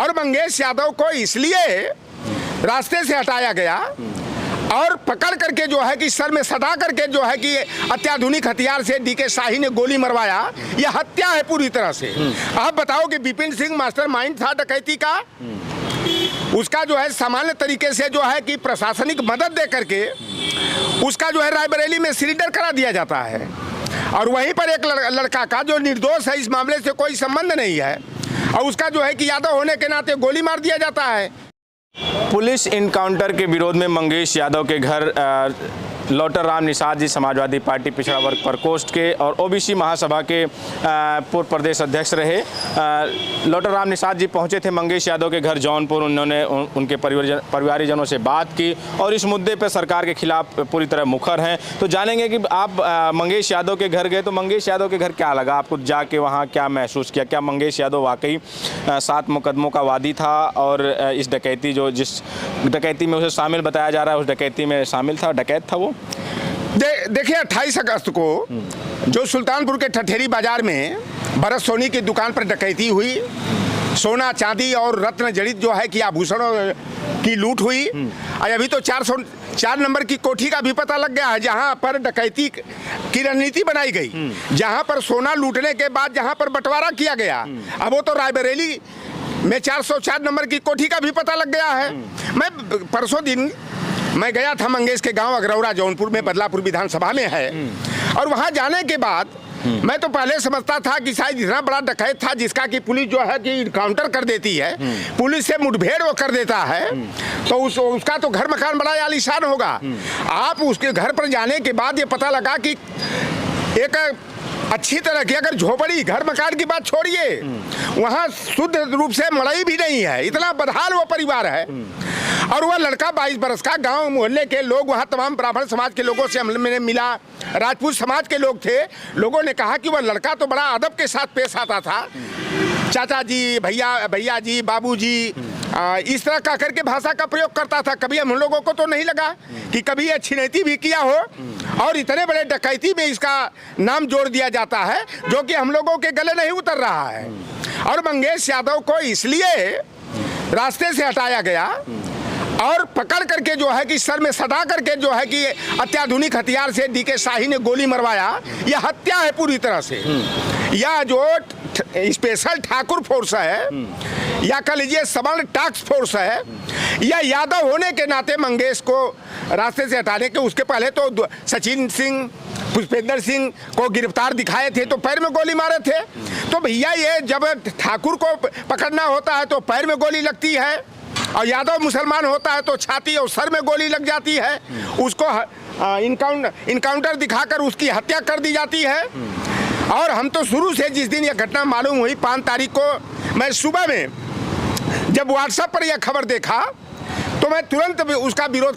और मंगेश यादव को इसलिए रास्ते से हटाया गया और पकड़ करके जो है कि सर में सटा करके जो है कि अत्याधुनिक हथियार से डीके शाही ने गोली मरवाया। यह हत्या है पूरी तरह से। आप बताओ कि विपिन सिंह मास्टरमाइंड था डकैती का, उसका जो है सामान्य तरीके से जो है कि प्रशासनिक मदद दे करके उसका जो है रायबरेली में सरेंडर करा दिया जाता है। और वहीं पर एक लड़का का जो निर्दोष है, इस मामले से कोई संबंध नहीं है, और उसका जो है कि यादव होने के नाते गोली मार दिया जाता है। पुलिस इनकाउंटर के विरोध में मंगेश यादव के घर लौटर राम निषाद जी समाजवादी पार्टी पिछड़ा वर्ग प्रकोष्ठ के और ओबीसी महासभा के पूर्व प्रदेश अध्यक्ष रहे लौटर राम निषाद जी पहुंचे थे मंगेश यादव के घर जौनपुर। उन्होंने उनके परिवारीजनों से बात की और इस मुद्दे पर सरकार के खिलाफ पूरी तरह मुखर हैं। तो जानेंगे कि आप मंगेश यादव के घर गए तो मंगेश यादव के घर क्या लगा आपको, जाके वहाँ क्या महसूस किया? क्या मंगेश यादव वाकई 7 मुकदमों का वादी था और इस डकैती जिस डकैती में उसे शामिल बताया जा रहा है उस डकैती में शामिल था, डकैत था वो? देखिए 28 अगस्त को जो सुल्तानपुर के ठठेरी बाजार में भरत सोनी की दुकान पर डकैती हुई, सोना चांदी और रत्न जड़ित जो है कि आभूषणों की लूट हुई। और अभी तो 404 नंबर की कोठी का भी पता लग गया है, जहां पर डकैती की रणनीति बनाई गई, जहां पर सोना लूटने के बाद जहां पर बंटवारा किया गया। अब वो तो रायबरेली में 404 नंबर की कोठी का भी पता लग गया है। मैं परसों दिन मैं गया था मंगेश के गांव अगरौरा जौनपुर में, बदलापुर विधानसभा में है। और वहां जाने के बाद मैं तो पहले समझता था कि शायद इतना बड़ा डकैत था जिसका कि पुलिस जो है कि इनकाउंटर कर देती है, पुलिस से मुठभेड़ वो कर देता है, तो उसका तो घर मकान बड़ा आलीशान होगा। आप उसके घर पर जाने के बाद ये पता लगा कि एक अच्छी तरह की अगर झोपड़ी, घर मकान की बात छोड़िए, वहाँ शुद्ध रूप से मड़ई भी नहीं है, इतना बदहाल वो परिवार है। और वह लड़का 22 बरस का, गांव मोहल्ले के लोग, वहाँ तमाम ब्राह्मण समाज के लोगों से मैंने मिला, राजपूत समाज के लोग थे, लोगों ने कहा कि वह लड़का तो बड़ा अदब के साथ पेश आता था, चाचा जी, भैया जी, बाबू जी, इस तरह का करके भाषा का प्रयोग करता था। कभी हम लोगों को तो नहीं लगा कि कभी ये छिनैती भी किया हो, और इतने बड़े डकैती में इसका नाम जोड़ दिया जाता है जो कि हम लोगों के गले नहीं उतर रहा है। और मंगेश यादव को इसलिए रास्ते से हटाया गया और पकड़ करके जो है कि सर में सटा करके जो है कि अत्याधुनिक हथियार से डीके शाही ने गोली मरवाया। यह हत्या है पूरी तरह से। यह जो स्पेशल ठाकुर फोर्स है या कह लीजिए सवर्ण टास्क फोर्स है, यह यादव होने के नाते मंगेश को रास्ते से हटाने के, उसके पहले तो सचिन सिंह, पुष्पेंद्र सिंह को गिरफ्तार दिखाए थे तो पैर में गोली मारे थे। तो भैया ये जब ठाकुर को पकड़ना होता है तो पैर में गोली लगती है, और यादव मुसलमान होता है तो छाती और सर में गोली लग जाती है, उसको इनकाउंटर दिखाकर उसकी हत्या कर दी जाती है। और हम तो शुरू से जिस दिन यह घटना मालूम हुई 5 तारीख को, मैं सुबह में जब व्हाट्सएप पर यह खबर देखा तो मैं तुरंत उसका विरोध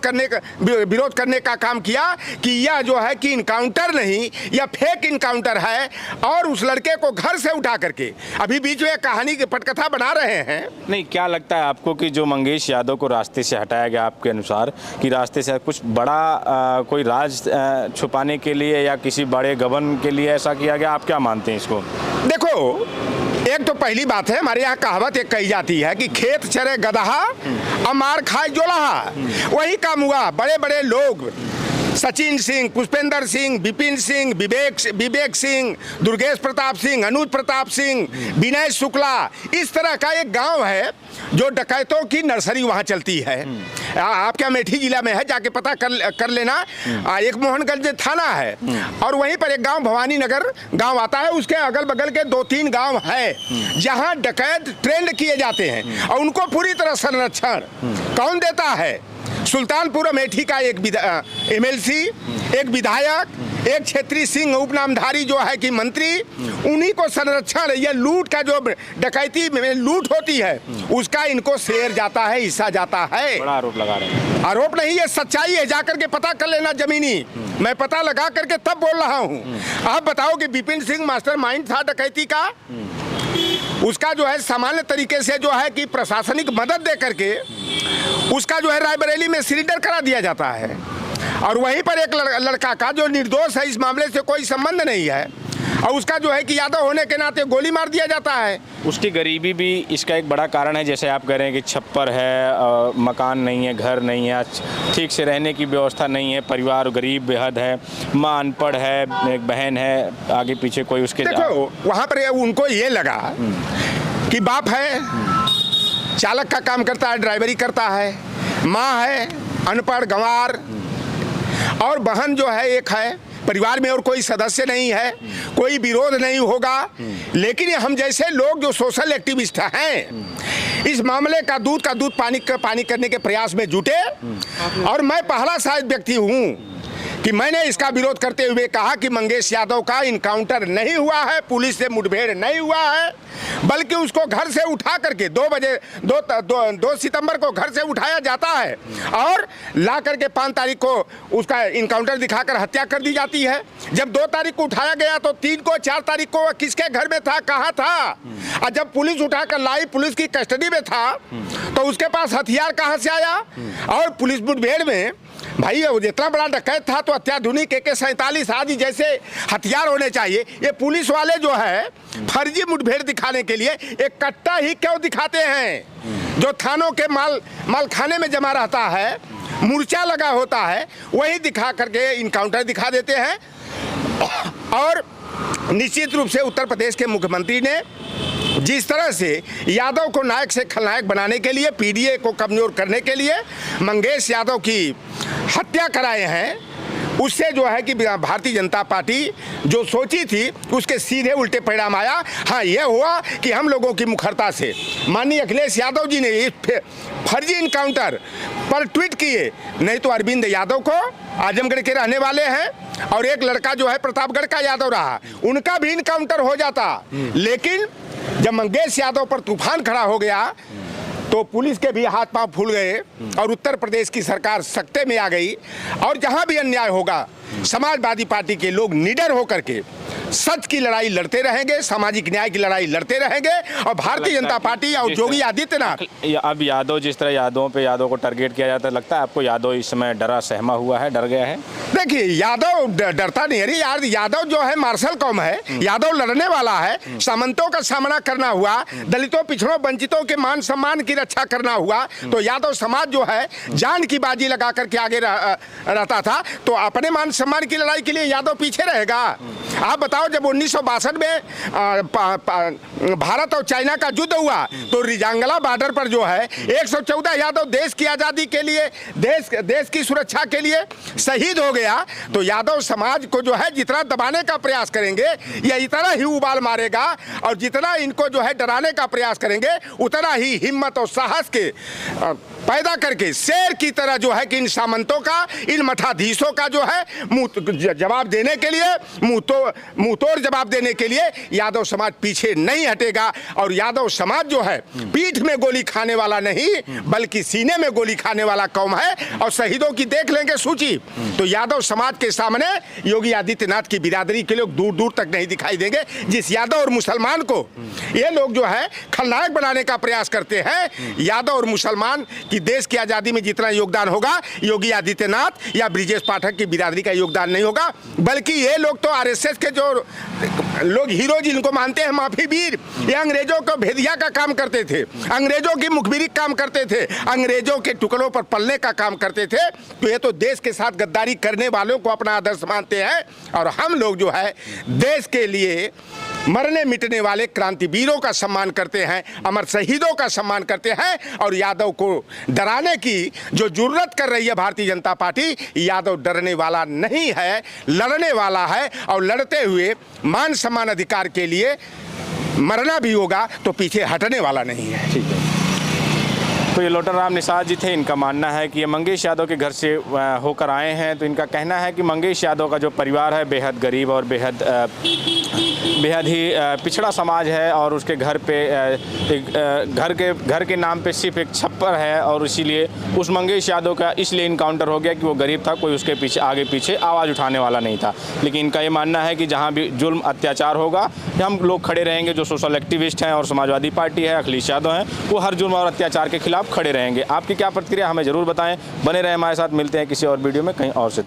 करने का काम किया कि यह जो है कि इनकाउंटर नहीं, यह फेक इनकाउंटर है। और उस लड़के को घर से उठा करके अभी बीच में कहानी की पटकथा बना रहे हैं। नहीं, क्या लगता है आपको कि जो मंगेश यादव को रास्ते से हटाया गया, आपके अनुसार कि रास्ते से कुछ बड़ा कोई राज छुपाने के लिए या किसी बड़े गबन के लिए ऐसा किया गया? आप क्या मानते हैं इसको? देखो, एक तो पहली बात है, हमारे यहाँ कहावत एक कही जाती है कि खेत चरे गदहा और मार खाए जोलहा। वही काम हुआ। बड़े बड़े लोग, सचिन सिंह, पुष्पेंद्र सिंह, विपिन सिंह, विवेक सिंह, दुर्गेश प्रताप सिंह, अनुज प्रताप सिंह, विनय शुक्ला, इस तरह का एक गांव है जो डकैतों की नर्सरी वहां चलती है। आपके अमेठी जिला में है, जाके पता कर लेना। एक मोहनगंज थाना है और वहीं पर एक गांव भवानी नगर गांव आता है, उसके अगल बगल के 2-3 गांव है जहां डकैत ट्रेंड किए जाते हैं और उनको पूरी तरह संरक्षण कौन देता है? सुल्तानपुर अमेठी का एक एमएलसी, एक विधायक, एक क्षेत्रीय सिंह उपनामधारी जो है कि मंत्री, उन्हीं को संरक्षण, यह लूट का जो डकैती में लूट होती है उसका इनको शेयर जाता है, हिस्सा जाता है। बड़ा आरोप लगा रहे हैं। आरोप नहीं, ये सच्चाई है, जाकर के पता कर लेना जमीनी। मैं पता लगा करके तब बोल रहा हूँ। आप बताओ कि विपिन सिंह मास्टरमाइंड था डकैती का, उसका जो है सामान्य तरीके से जो है कि प्रशासनिक मदद दे करके उसका जो है रायबरेली में सरेंडर करा दिया जाता है। और वहीं पर एक लड़का का जो निर्दोष है, इस मामले से कोई संबंध नहीं है, और उसका जो है कि यादव होने के नाते गोली मार दिया जाता है। उसकी गरीबी भी इसका एक बड़ा कारण है। जैसे आप कह रहे हैं कि छप्पर है, मकान नहीं है, घर नहीं है, ठीक से रहने की व्यवस्था नहीं है, परिवार गरीब बेहद है, माँ अनपढ़ है, एक बहन है, आगे पीछे कोई उसके। देखो वहाँ पर उनको ये लगा कि बाप है, चालक का काम करता है, ड्राइवरी करता है, माँ है अनपढ़ गंवार, और बहन जो है एक है, परिवार में और कोई सदस्य नहीं है, कोई विरोध नहीं होगा। लेकिन हम जैसे लोग जो सोशल एक्टिविस्ट हैं, इस मामले का दूध पानी करने के प्रयास में जुटे, और मैं पहला शायद व्यक्ति हूँ कि मैंने इसका विरोध करते हुए कहा कि मंगेश यादव का इनकाउंटर नहीं हुआ है, पुलिस से मुठभेड़ नहीं हुआ है, बल्कि उसको घर से उठा करके 2 सितंबर को घर से उठाया जाता है और ला करके 5 तारीख को उसका इनकाउंटर दिखाकर हत्या कर दी जाती है। जब 2 तारीख को उठाया गया तो 3 को 4 तारीख को किसके घर में था, कहाँ था, और जब पुलिस उठाकर लाई, पुलिस की कस्टडी में था, तो उसके पास हथियार कहाँ से आया। और पुलिस मुठभेड़ में भाई वो इतना बड़ा डकैत था तो अत्याधुनिक AK-47 आदि जैसे हथियार होने चाहिए। ये पुलिस वाले जो है फर्जी मुठभेड़ दिखाने के लिए एक कट्टा ही क्यों दिखाते हैं, जो थानों के माल खाने में जमा रहता है, मूर्छा लगा होता है, वही दिखा करके इनकाउंटर दिखा देते हैं। और निश्चित रूप से उत्तर प्रदेश के मुख्यमंत्री ने जिस तरह से यादव को नायक से खलनायक बनाने के लिए, PDA को कमजोर करने के लिए मंगेश यादव की हत्या कराए हैं, उससे जो है कि भारतीय जनता पार्टी जो सोची थी उसके सीधे उल्टे परिणाम आया। हाँ, यह हुआ कि हम लोगों की मुखरता से माननीय अखिलेश यादव जी ने इस फर्जी इनकाउंटर पर ट्वीट किए, नहीं तो अरविंद यादव को आजमगढ़ के रहने वाले हैं और एक लड़का जो है प्रतापगढ़ का यादव रहा, उनका भी इनकाउंटर हो जाता। लेकिन जब मंगेश यादव पर तूफान खड़ा हो गया तो पुलिस के भी हाथ पांव फूल गए और उत्तर प्रदेश की सरकार सख्ते में आ गई। और जहां भी अन्याय होगा, समाजवादी पार्टी के लोग निडर होकर के सच की लड़ाई लड़ते रहेंगे, सामाजिक न्याय की लड़ाई लड़ते रहेंगे। और भारतीय जनता पार्टी और योगी आदित्यनाथ, अब यादव जिस तरह यादव को टारगेट किया जाता है, लगता है आपको यादव इस समय डरा सहमा हुआ है, डर गया है? देखिए, यादव डरता नहीं है यार। यादव जो है मार्शल कौम है, यादव लड़ने वाला है, सामंतों का सामना करना हुआ, दलितों पिछड़ों वंचितों के मान सम्मान की रक्षा करना हुआ, तो यादव समाज जो है जान की बाजी लगा करके आगे रहता था। तो अपने मान सम्मान की लड़ाई के लिए यादव पीछे रहेगा? आप बताओ, जब 1962 में भारत और चाइना का युद्ध हुआ तो रिजांगला बॉर्डर पर जो है 114 यादव देश की आज़ादी के लिए, देश की सुरक्षा के लिए शहीद हो गया। तो यादव समाज को जो है जितना दबाने का प्रयास करेंगे, या इतना ही उबाल मारेगा, और जितना इनको जो है डराने का प्रयास करेंगे, उतना ही हिम्मत और साहस के पैदा करके शेर की तरह जो है कि इन सामंतों का, इन मठाधीशों का जो है जवाब देने के लिए, मुंह तोड़ जवाब देने के लिए यादव समाज पीछे नहीं हटेगा। और यादव समाज जो है पीठ में गोली खाने वाला नहीं, बल्कि सीने में गोली खाने वाला कौम है। और शहीदों की देख लेंगे सूची, तो यादव समाज के सामने योगी आदित्यनाथ की बिरादरी के लोग दूर दूर तक नहीं दिखाई देंगे। जिस यादव और मुसलमान को ये लोग जो है खलनायक बनाने का प्रयास करते हैं, यादव और मुसलमान कि देश की आज़ादी में जितना योगदान होगा योगी आदित्यनाथ या ब्रिजेश पाठक की बिरादरी का योगदान नहीं होगा, बल्कि ये लोग तो RSS के जो लोग हीरो जिनको मानते हैं, माफी वीर, ये अंग्रेजों को भेदिया का काम करते थे, अंग्रेजों की मुखबिरी काम करते थे, अंग्रेजों के टुकड़ों पर पलने का काम करते थे। तो ये तो देश के साथ गद्दारी करने वालों को अपना आदर्श मानते हैं। और हम लोग जो है देश के लिए मरने मिटने वाले क्रांतिवीरों का सम्मान करते हैं, अमर शहीदों का सम्मान करते हैं। और यादव को डराने की जो जुर्रत कर रही है भारतीय जनता पार्टी, यादव डरने वाला नहीं है, लड़ने वाला है। और लड़ते हुए मान सम्मान अधिकार के लिए मरना भी होगा, तो पीछे हटने वाला नहीं है। ठीक है। तो ये लोटर राम निषाद जी थे। इनका मानना है कि ये मंगेश यादव के घर से होकर आए हैं। तो इनका कहना है कि मंगेश यादव का जो परिवार है बेहद गरीब और बेहद ही पिछड़ा समाज है, और उसके घर पे घर के नाम पे सिर्फ एक छप्पर है, और इसीलिए उस मंगेश यादव का इसलिए इनकाउंटर हो गया कि वो गरीब था, कोई उसके पीछे आगे पीछे आवाज़ उठाने वाला नहीं था। लेकिन इनका ये मानना है कि जहाँ भी जुल्म अत्याचार होगा, हम लोग खड़े रहेंगे। जो सोशल एक्टिविस्ट हैं और समाजवादी पार्टी है, अखिलेश यादव हैं, वो हर जुल्म और अत्याचार के खिलाफ खड़े रहेंगे। आपकी क्या प्रतिक्रिया हमें ज़रूर बताएं। बने रहें हमारे साथ। मिलते हैं किसी और वीडियो में कहीं और से।